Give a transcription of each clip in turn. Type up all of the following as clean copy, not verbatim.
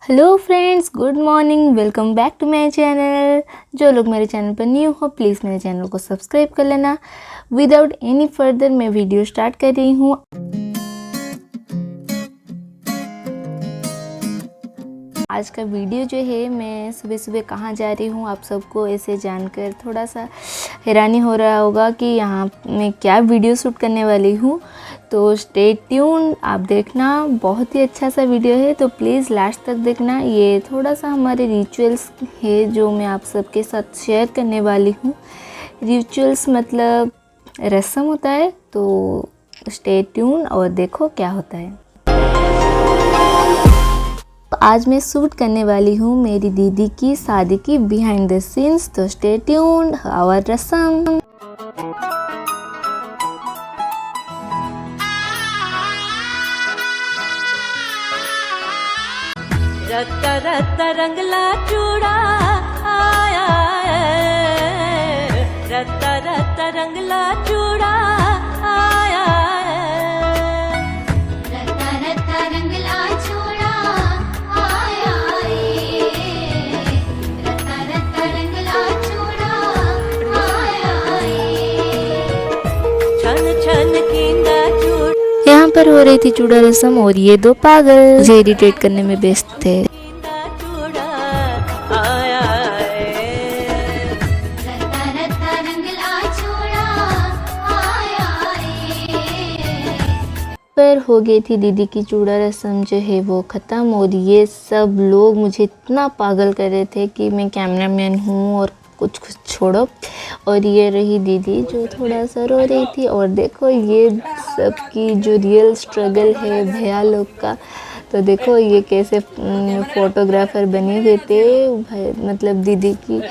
Hello friends, good morning. Welcome back to my channel. जो लोग मेरे चैनल पर न्यू हो प्लीज़ मेरे चैनल को सब्सक्राइब कर लेना। विदाउट एनी फर्दर मैं वीडियो स्टार्ट कर रही हूँ। आज का वीडियो जो है, मैं सुबह सुबह कहाँ जा रही हूँ आप सबको ऐसे जानकर थोड़ा सा हैरानी हो रहा होगा कि यहाँ मैं क्या वीडियो शूट करने वाली हूँ। तो स्टे ट्यून, आप देखना, बहुत ही अच्छा सा वीडियो है, तो प्लीज़ लास्ट तक देखना। ये थोड़ा सा हमारे रिचुअल्स है जो मैं आप सबके साथ शेयर करने वाली हूँ। रिचुअल्स मतलब रस्म होता है, तो स्टे ट्यून और देखो क्या होता है। आज मैं शूट करने वाली हूँ मेरी दीदी की शादी की बिहाइंड द सीन्स, तो स्टे ट्यून्ड आवर रस्म। रत्ता रत्ता रंगला चूड़ा आया है, रत्ता रत्ता रंगला चूड़ा आया है, रत्ता रत्ता रंगला चूड़ा आया है, रत्ता रत्ता रंगला चूड़ा आया है, छन छन कींदा चूड़ा यहाँ पर हो रही थी चूड़ा रस्म और ये दो पागल मुझे इरिटेट करने में व्यस्त थे। कींदा चूड़ा आया है, रत्ता रत्ता रंगला चूड़ा आया है। पर हो गई थी दीदी की चूड़ा रस्म जो है वो ख़त्म, और ये सब लोग मुझे इतना पागल कर रहे थे कि मैं कैमरामैन हूँ और कुछ छोड़ो। और ये रही दीदी जो थोड़ा सा रो रही थी, और देखो ये सब की जो रियल स्ट्रगल है भैया लोग का। तो देखो ये कैसे फोटोग्राफर बने हुए थे भाई, मतलब दीदी की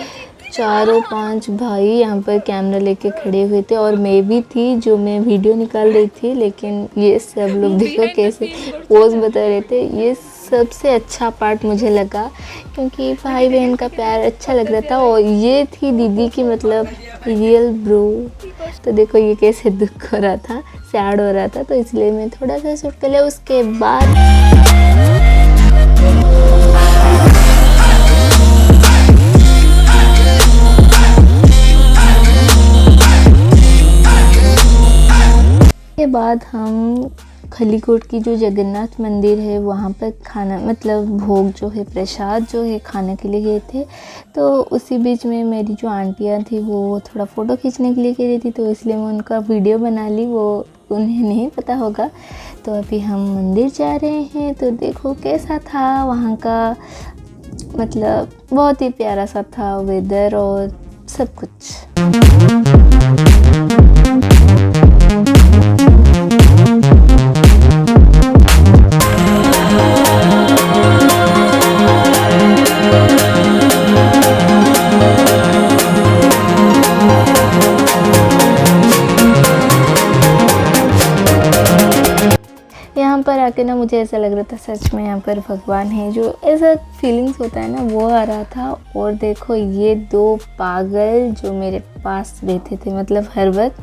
4-5 भाई यहाँ पर कैमरा लेके खड़े हुए थे, और मैं भी थी जो मैं वीडियो निकाल रही थी। लेकिन ये सब लोग देखो कैसे पोज बता रहे थे। ये सबसे अच्छा पार्ट मुझे लगा क्योंकि भाई बहन का प्यार अच्छा लग रहा था, और ये थी दीदी की मतलब रियल ब्रो। तो देखो ये कैसे दुख हो रहा था, सैड हो रहा था, तो इसलिए मैं थोड़ा सा शूट कर लिया। उसके बाद हम खलीकोट की जो जगन्नाथ मंदिर है वहाँ पर खाना मतलब भोग जो है, प्रसाद जो है, खाने के लिए गए थे। तो उसी बीच में मेरी जो आंटियाँ थी वो थोड़ा फ़ोटो खींचने के लिए कह रही थी, तो इसलिए मैं उनका वीडियो बना ली। वो उन्हें नहीं पता होगा। तो अभी हम मंदिर जा रहे हैं, तो देखो कैसा था वहाँ का, मतलब बहुत ही प्यारा सा था वेदर और सब कुछ। यहाँ पर आके ना मुझे ऐसा लग रहा था सच में यहाँ पर भगवान है, जो ऐसा फीलिंग्स होता है ना वो आ रहा था। और देखो ये दो पागल जो मेरे पास रहते थे मतलब हर वक्त,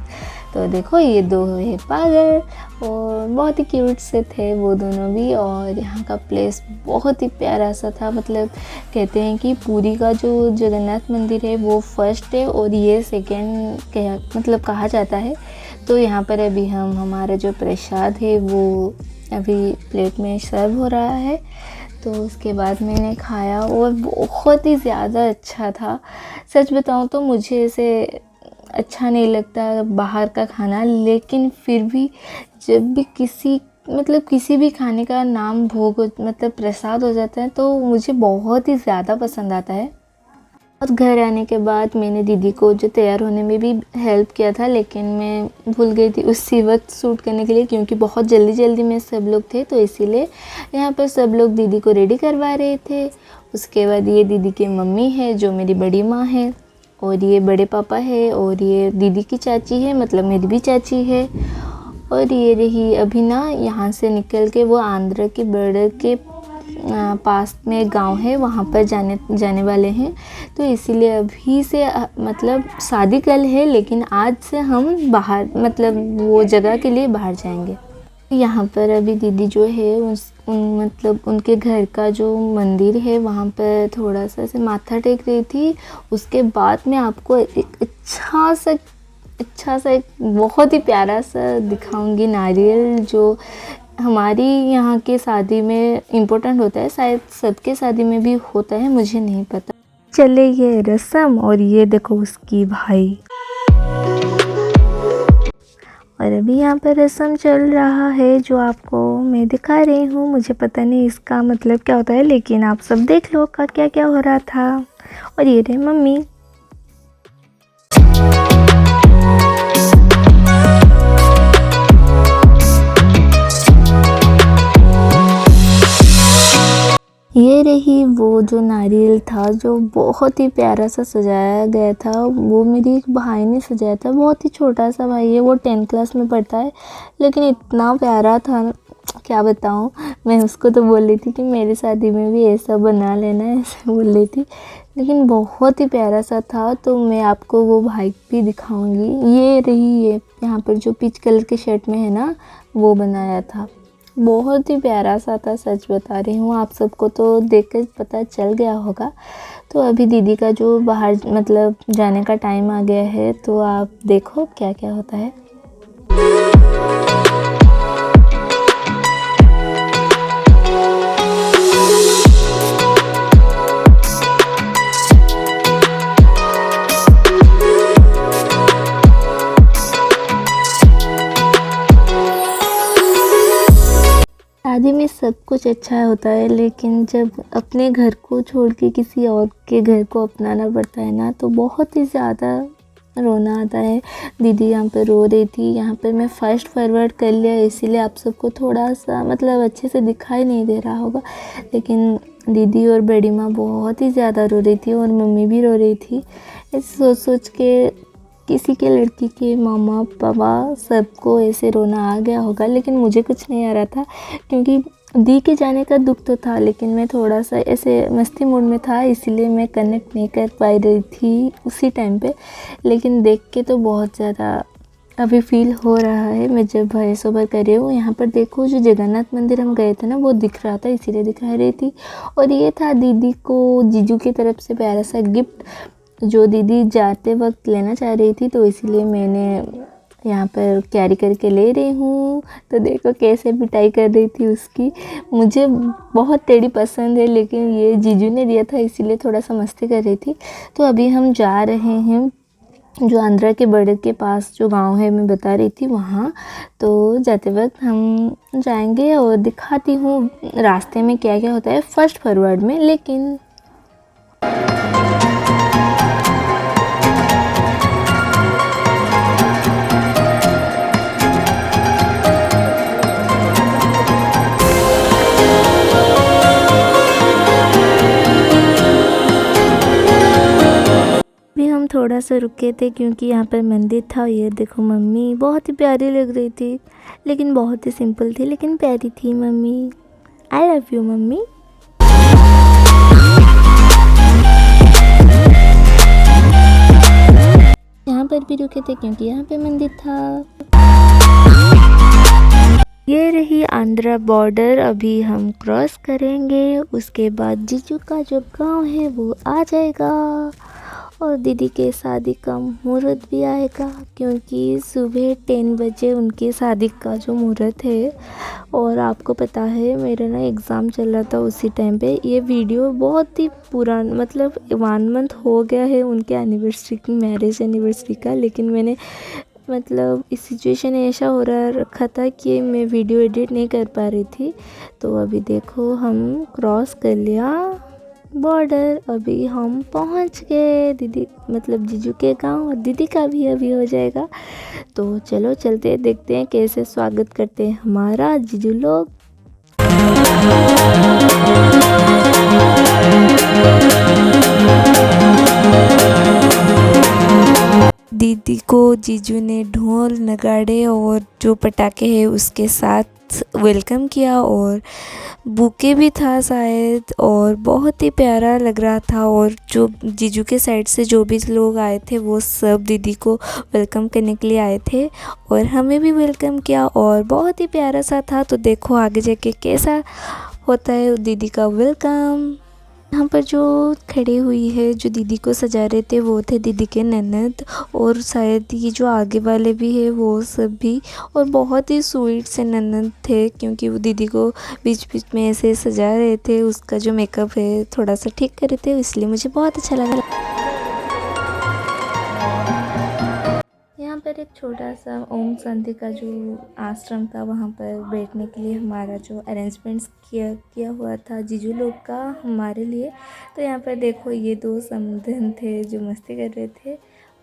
तो देखो ये दो है पागल, और बहुत ही क्यूट से थे वो दोनों भी। और यहाँ का प्लेस बहुत ही प्यारा सा था, मतलब कहते हैं कि पुरी का जो जगन्नाथ मंदिर है वो फर्स्ट है और ये सेकेंड मतलब कहा जाता है। तो यहाँ पर अभी हमारा जो प्रसाद है वो अभी प्लेट में सर्व हो रहा है, तो उसके बाद मैंने खाया और बहुत ही ज़्यादा अच्छा था। सच बताऊँ तो मुझे ऐसे अच्छा नहीं लगता बाहर का खाना, लेकिन फिर भी जब भी किसी भी खाने का नाम भोग मतलब प्रसाद हो जाता है तो मुझे बहुत ही ज़्यादा पसंद आता है। और घर आने के बाद मैंने दीदी को जो तैयार होने में भी हेल्प किया था, लेकिन मैं भूल गई थी उसी वक्त शूट करने के लिए क्योंकि बहुत जल्दी में सब लोग थे, तो इसीलिए यहाँ पर सब लोग दीदी को रेडी करवा रहे थे। उसके बाद ये दीदी की मम्मी है जो मेरी बड़ी माँ है, और ये बड़े पापा है, और ये दीदी की चाची है मतलब मेरी भी चाची है। और ये रही अभी ना यहाँ से निकल के वो आंध्र के बॉर्डर के पास में गांव है वहाँ पर जाने वाले हैं। तो इसीलिए अभी से मतलब शादी कल है, लेकिन आज से हम बाहर मतलब वो जगह के लिए बाहर जाएंगे। यहाँ पर अभी दीदी जो है मतलब उनके घर का जो मंदिर है वहाँ पर थोड़ा सा ऐसे माथा टेक रही थी। उसके बाद मैं आपको एक अच्छा सा एक बहुत ही प्यारा सा दिखाऊंगी नारियल, जो हमारी यहाँ के शादी में इम्पोर्टेंट होता है, शायद सबके शादी में भी होता है, मुझे नहीं पता। चले ये रस्म, और ये देखो उसकी भाई। और अभी यहाँ पर रस्म चल रहा है जो आपको मैं दिखा रही हूँ। मुझे पता नहीं इसका मतलब क्या होता है, लेकिन आप सब देख लो का क्या क्या हो रहा था। और ये रहे मम्मी। ये रही वो जो नारियल था जो बहुत ही प्यारा सा सजाया गया था। वो मेरी एक भाई ने सजाया था, बहुत ही छोटा सा भाई है, वो 10th क्लास में पढ़ता है, लेकिन इतना प्यारा था क्या बताऊँ। मैं उसको तो बोल रही थी कि मेरी शादी में भी ऐसा बना लेना, ऐसा बोल रही थी, लेकिन बहुत ही प्यारा सा था। तो मैं आपको वो भाई भी दिखाऊंगी। ये रही ये यहाँ पर जो पीच कलर के शर्ट में है ना, वो बनाया था, बहुत ही प्यारा सा था, सच बता रही हूँ। आप सबको तो देख कर पता चल गया होगा। तो अभी दीदी का जो बाहर मतलब जाने का टाइम आ गया है, तो आप देखो क्या क्या होता है। शादी में सब कुछ अच्छा होता है, लेकिन जब अपने घर को छोड़ के किसी और के घर को अपनाना पड़ता है ना, तो बहुत ही ज़्यादा रोना आता है। दीदी यहाँ पर रो रही थी। यहाँ पर मैं फास्ट फॉरवर्ड कर लिया, इसीलिए आप सबको थोड़ा सा मतलब अच्छे से दिखाई नहीं दे रहा होगा, लेकिन दीदी और बड़ी माँ बहुत ही ज़्यादा रो रही थी और मम्मी भी रो रही थी। ऐसे सोच सोच के किसी के लड़की के मामा पापा सबको ऐसे रोना आ गया होगा, लेकिन मुझे कुछ नहीं आ रहा था, क्योंकि दी के जाने का दुख तो था, लेकिन मैं थोड़ा सा ऐसे मस्ती मूड में था, इसीलिए मैं कनेक्ट नहीं कर पा रही थी उसी टाइम पे। लेकिन देख के तो बहुत ज़्यादा अभी फील हो रहा है। मैं जब वॉइस ओवर कर रही हूँ, यहाँ पर देखो जो जगन्नाथ मंदिर हम गए थे ना, वो दिख रहा था, इसीलिए दिखा रही थी। और ये था दीदी को जीजू की तरफ से प्यारा सा गिफ्ट, जो दीदी जाते वक्त लेना चाह रही थी, तो इसीलिए मैंने यहाँ पर कैरी करके ले रही हूँ। तो देखो कैसे पिटाई कर रही थी उसकी। मुझे बहुत टेढ़ी पसंद है, लेकिन ये जीजू ने दिया था, इसीलिए थोड़ा सा मस्ती कर रही थी। तो अभी हम जा रहे हैं जो आंध्रा के बॉर्डर के पास जो गांव है, मैं बता रही थी वहाँ। तो जाते वक्त हम जाएंगे और दिखाती हूँ रास्ते में क्या क्या होता है फर्स्ट फॉरवर्ड में। लेकिन हम थोड़ा सा रुके थे क्योंकि यहाँ पर मंदिर था। ये देखो मम्मी बहुत ही प्यारी लग रही थी, लेकिन बहुत ही सिंपल थी, लेकिन प्यारी थी mummy. I love you mummy. यहाँ पर भी रुके थे क्योंकि यहाँ पे मंदिर था। ये रही आंध्रा बॉर्डर, अभी हम क्रॉस करेंगे, उसके बाद जीजू का जो गांव है वो आ जाएगा और दीदी के शादी का मुहूर्त भी आएगा, क्योंकि सुबह 10 बजे उनकी शादी का जो मुहूर्त है। और आपको पता है मेरा ना एग्ज़ाम चल रहा था उसी टाइम पे। ये वीडियो बहुत ही पुराना मतलब 1 मंथ हो गया है उनके एनिवर्सरी की, मैरिज एनिवर्सरी का, लेकिन मैंने मतलब इस सिचुएशन ऐसा हो रहा रखा था कि मैं वीडियो एडिट नहीं कर पा रही थी। तो अभी देखो हम क्रॉस कर लिया बॉर्डर, अभी हम पहुंच गए दीदी मतलब जीजू के गांव, और दीदी का भी अभी हो जाएगा। तो चलो चलते देखते हैं कैसे स्वागत करते हैं हमारा जीजू लोग। दीदी दीदी को जीजू ने ढोल नगाड़े और जो पटाखे हैं उसके साथ वेलकम किया और बुके भी था शायद और बहुत ही प्यारा लग रहा था। और जो जीजू के साइड से जो भी लोग आए थे वो सब दीदी को वेलकम करने के लिए आए थे और हमें भी वेलकम किया और बहुत ही प्यारा सा था। तो देखो आगे जाके कैसा होता है दीदी का वेलकम। यहाँ पर जो खड़ी हुई है जो दीदी को सजा रहे थे वो थे दीदी के ननद और शायद ये जो आगे वाले भी है वो सब भी, और बहुत ही स्वीट से ननद थे क्योंकि वो दीदी को बीच बीच में ऐसे सजा रहे थे, उसका जो मेकअप है थोड़ा सा ठीक कर रहे थे, इसलिए मुझे बहुत अच्छा लगा। यहाँ पर एक छोटा सा ओम शांति का जो आश्रम था वहाँ पर बैठने के लिए हमारा जो अरेंजमेंट्स किया हुआ था जीजू लोग का हमारे लिए। तो यहाँ पर देखो ये दो समधन थे जो मस्ती कर रहे थे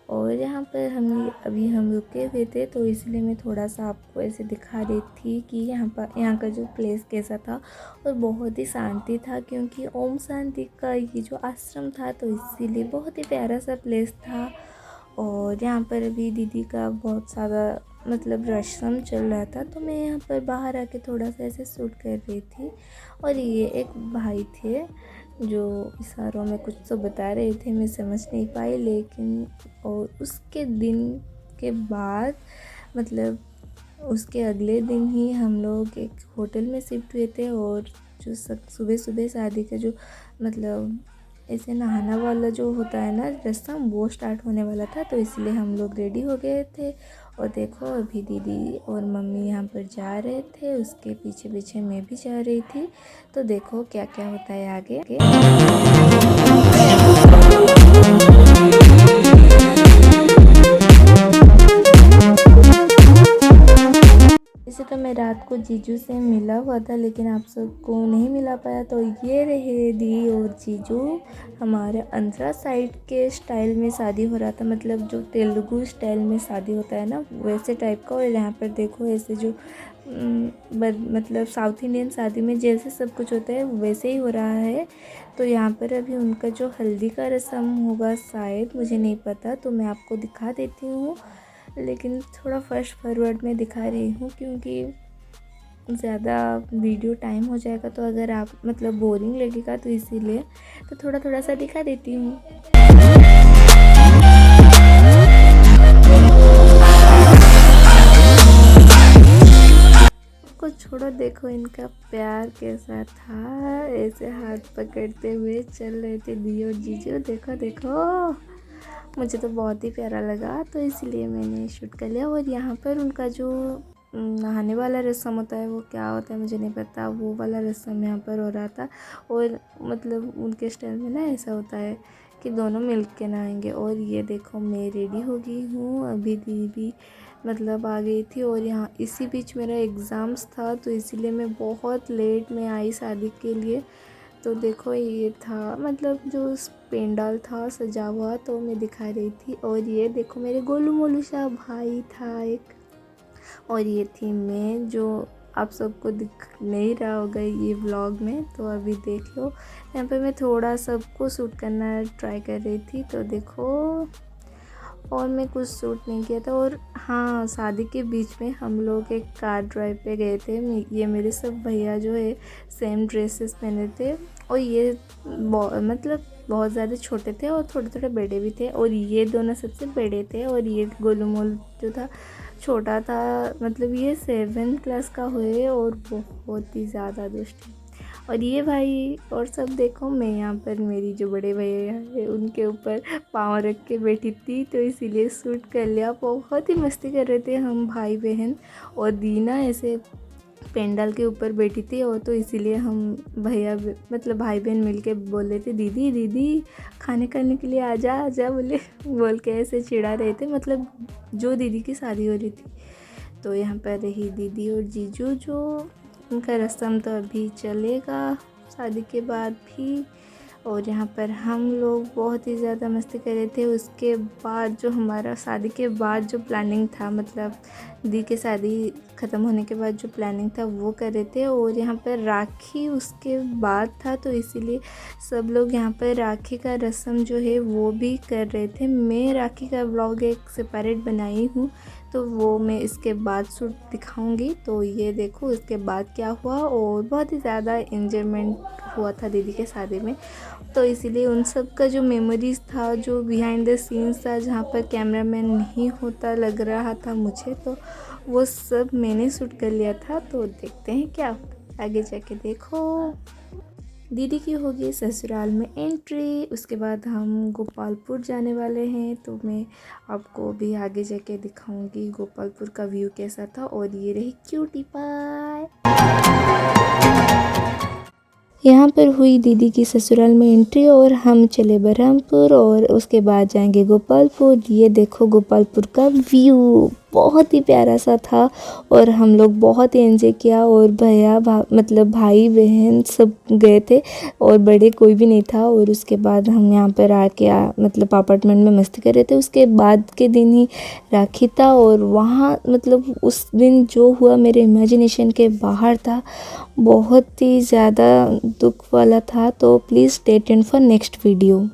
और यहाँ पर हम रुके हुए थे, तो इसलिए मैं थोड़ा सा आपको ऐसे दिखा रही थी कि यहाँ का जो प्लेस कैसा था। और बहुत ही शांति था क्योंकि ओम शांति का ये जो आश्रम था तो इसीलिए बहुत ही प्यारा सा प्लेस था। और यहाँ पर अभी दीदी का बहुत सारा मतलब रस्म चल रहा था, तो मैं यहाँ पर बाहर आके थोड़ा सा ऐसे शूट कर रही थी। और ये एक भाई थे जो इशारों में कुछ तो बता रहे थे, मैं समझ नहीं पाई। लेकिन और उसके दिन के बाद मतलब उसके अगले दिन ही हम लोग एक होटल में शिफ्ट हुए थे और जो सुबह सुबह शादी का जो मतलब ऐसे नहाना वाला जो होता है ना रस्म वो स्टार्ट होने वाला था, तो इसलिए हम लोग रेडी हो गए थे। और देखो अभी दीदी और मम्मी यहाँ पर जा रहे थे, उसके पीछे पीछे मैं भी जा रही थी। तो देखो क्या क्या होता है आगे। वैसे तो मैं रात को जीजू से मिला हुआ था लेकिन आप सबको नहीं मिला पाया। तो ये रहे दी और जीजू, हमारे आंध्रा साइड के स्टाइल में शादी हो रहा था, मतलब जो तेलुगु स्टाइल में शादी होता है ना वैसे टाइप का। और यहाँ पर देखो ऐसे जो मतलब साउथ इंडियन शादी में जैसे सब कुछ होता है वैसे ही हो रहा है। तो यहाँ पर अभी उनका जो हल्दी का रस्म होगा शायद, मुझे नहीं पता, तो मैं आपको दिखा देती हूँ। लेकिन थोड़ा फास्ट फॉरवर्ड में दिखा रही हूँ क्योंकि ज़्यादा वीडियो टाइम हो जाएगा, तो अगर आप मतलब बोरिंग लगेगा तो इसीलिए तो थोड़ा थोड़ा सा दिखा देती हूँ। को छोड़ो, देखो इनका प्यार कैसा था, ऐसे हाथ पकड़ते हुए चल रहे थे दी और जीजू। देखो देखो मुझे तो बहुत ही प्यारा लगा तो इसलिए मैंने शूट कर लिया। और यहाँ पर उनका जो नहाने वाला रस्म होता है वो क्या होता है मुझे नहीं पता, वो वाला रस्म यहाँ पर हो रहा था। और मतलब उनके स्टाइल में ना ऐसा होता है कि दोनों मिल के नहाएंगे। और ये देखो मैं रेडी हो गई हूँ, अभी दीदी मतलब आ गई थी और यहाँ इसी बीच मेरा एग्ज़ाम्स था तो इसीलिए मैं बहुत लेट में आई शादी के लिए। तो देखो ये था मतलब जो पेंडाल था सजा हुआ तो मैं दिखा रही थी। और ये देखो मेरे गोलू मोलू सा भाई था एक, और ये थी मैं जो आप सबको दिख नहीं रहा होगा ये व्लॉग में, तो अभी देख लो। यहाँ पे मैं थोड़ा सबको शूट करना ट्राई कर रही थी तो देखो, और मैं कुछ शूट नहीं किया था। और हाँ, शादी के बीच में हम लोग एक कार ड्राइव पे गए थे। ये मेरे सब भैया जो है सेम ड्रेसेस पहने थे और ये मतलब बहुत ज़्यादा छोटे थे और थोड़े थोड़े बड़े भी थे। और ये दोनों सबसे बड़े थे और ये गोलू मोल जो था छोटा था, मतलब ये 7th क्लास का हुए और बहुत ही ज़्यादा दुष्ट है। और ये भाई और सब देखो, मैं यहाँ पर मेरी जो बड़े भैया है उनके ऊपर पाँव रख के बैठी थी तो इसीलिए शूट कर लिया। बहुत ही मस्ती कर रहे थे हम भाई बहन, और दीना ऐसे पेंडल के ऊपर बैठी थी और तो इसीलिए हम भैया मतलब भाई बहन मिलके बोल रहे थे दीदी दीदी खाने करने के लिए आजा आजा बोल के ऐसे चिढ़ा रहे थे, मतलब जो दीदी की शादी हो रही थी। तो यहाँ पर रही दीदी और जीजू, जो उनका रस्म तो अभी चलेगा शादी के बाद भी। और यहाँ पर हम लोग बहुत ही ज़्यादा मस्ती कर रहे थे। उसके बाद जो हमारा शादी के बाद जो प्लानिंग था, मतलब दी के शादी ख़त्म होने के बाद जो प्लानिंग था वो कर रहे थे, और यहाँ पर राखी उसके बाद था, तो इसीलिए सब लोग यहाँ पर राखी का रस्म जो है वो भी कर रहे थे। मैं राखी का व्लॉग एक सेपरेट बनाई हूँ, तो वो मैं इसके बाद शूट दिखाऊंगी। तो ये देखो इसके बाद क्या हुआ, और बहुत ही ज़्यादा एंजॉयमेंट हुआ था दीदी के शादी में। तो इसीलिए उन सब का जो मेमोरीज़ था, जो बिहाइंड द सीन्स था, जहाँ पर कैमरामैन नहीं होता लग रहा था मुझे, तो वो सब मैंने शूट कर लिया था। तो देखते हैं क्या आगे जाके। देखो दीदी की होगी ससुराल में एंट्री, उसके बाद हम गोपालपुर जाने वाले हैं। तो मैं आपको भी आगे जाके दिखाऊंगी गोपालपुर का व्यू कैसा था। और ये रही क्यूटी पाई। यहाँ पर हुई दीदी की ससुराल में एंट्री, और हम चले बरहमपुर, और उसके बाद जाएंगे गोपालपुर। ये देखो गोपालपुर का व्यू बहुत ही प्यारा सा था, और हम लोग बहुत ही एंजॉय किया। और भैया मतलब भाई बहन सब गए थे, और बड़े कोई भी नहीं था। और उसके बाद हम यहाँ पर आके मतलब अपार्टमेंट में मस्ती कर रहे थे। उसके बाद के दिन ही राखी था, और वहाँ मतलब उस दिन जो हुआ मेरे इमेजिनेशन के बाहर था, बहुत ही ज़्यादा दुख वाला था। तो please stay tuned for next video.